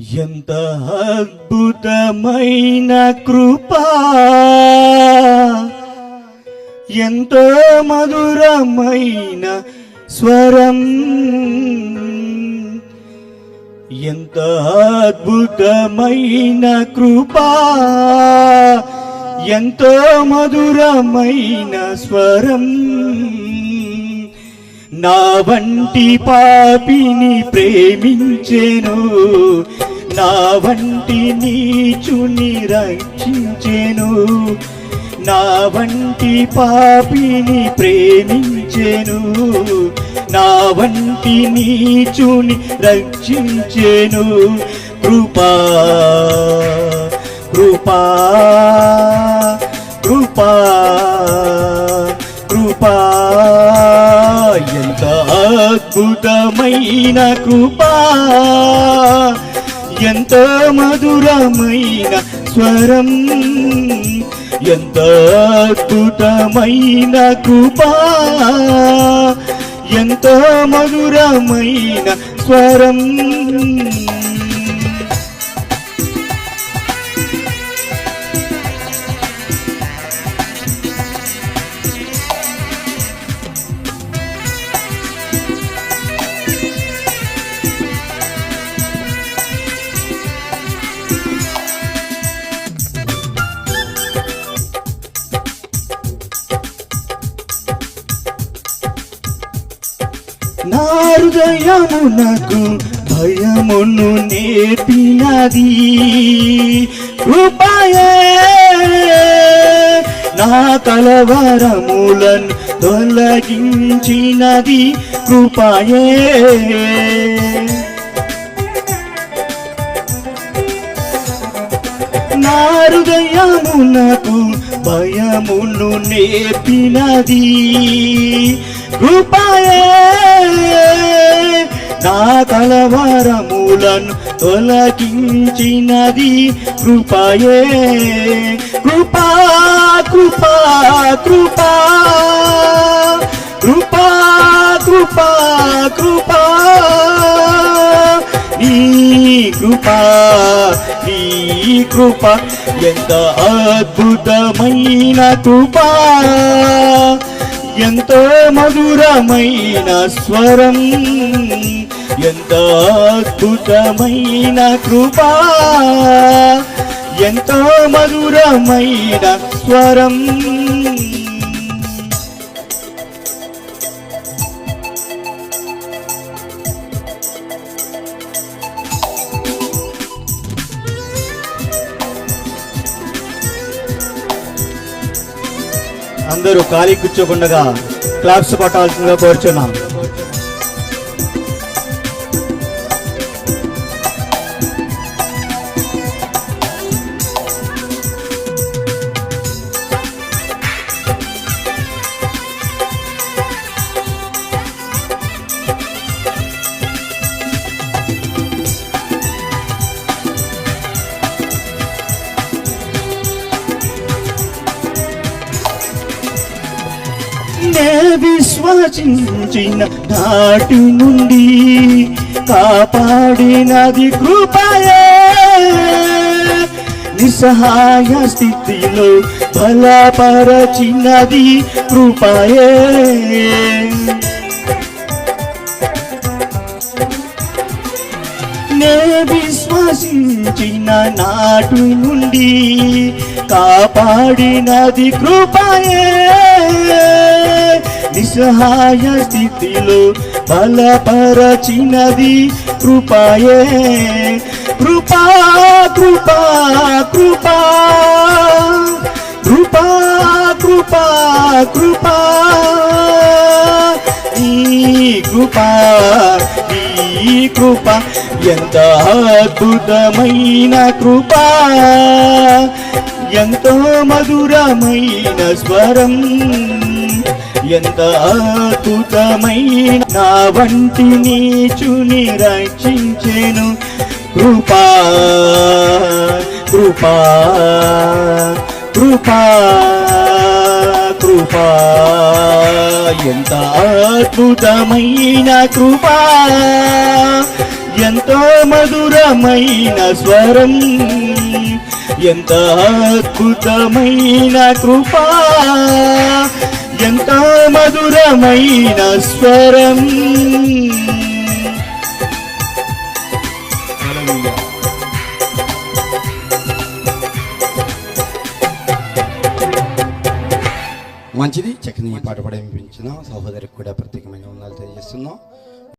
ఎంత అద్భుతమైన కృపా, ఎంతో మధురమైన స్వరం, ఎంత అద్భుతమైన కృపా, ఎంతో మధురమైన స్వరం. నా వంటి పాపిని ప్రేమించెను, నా వంటి నీచుని రక్షించెను. నా వంటి పాపిని ప్రేమించెను, నా వంటి నీచుని రక్షించెను. కృపా కృపా కృపా కృపా, ఎంత అద్భుతమైన కృపా, ఎంత మధురమైన స్వరం, ఎంత అద్భుతమైన కృపా, ఎంత మధురమైన స్వరం. నా హృదయమునకు భయమును నేర్పినది కృపయే, నా కలవరములను తొలగించినది కృపయే. నా హృదయమునకు భయమును నేర్పినది కృపయే, నా కలవరములను తొలగించినది కృపయే. కృపా కృపా కృపా కృపా కృపా కృపా, నీ కృపా నీ కృపా, ఎంత అద్భుతమైన కృపా, ఎంతో మధురమైన స్వరం, ఎంత అద్భుతమైన కృపా, ఎంతో మధురమైన స్వరం. అందరూ ఖాళీ కూర్చోకుండా క్లాప్స్ కొట్టాల్సిందిగా కోరుచున్నాం. నే విశ్వసించిన నాటి నుండి కాపాడినది కృపయే, నిస్సహాయ స్థితిలో బలపరచినది కృపయే. నే విశ్వసించిన నాటి నుండి కాపాడినది కృపయే, నిస్సహాయ స్థితిలో బలపరచినది కృపయే. కృపా కృపా కృపా కృపా కృపా కృపా, ఈ కృపా ఈ కృపా, ఎంత అద్భుతమైన కృపా, ఎంతో మధురమైన స్వరం, ఎంత అద్భుతమైన, నా వంటి నీచుని రక్షించెను. కృపా కృపా కృపా కృపా, ఎంత అద్భుతమైన కృపా, ఎంతో మధురమైన స్వరం, ఎంత అద్భుతమైన కృపా, ఎంత మధురమైన స్వరం. మంచిది. చక్కని పాట పాడించిన సహోదరికి కూడా ప్రత్యేకమైన వందనాలు తెలియజేస్తున్నాం.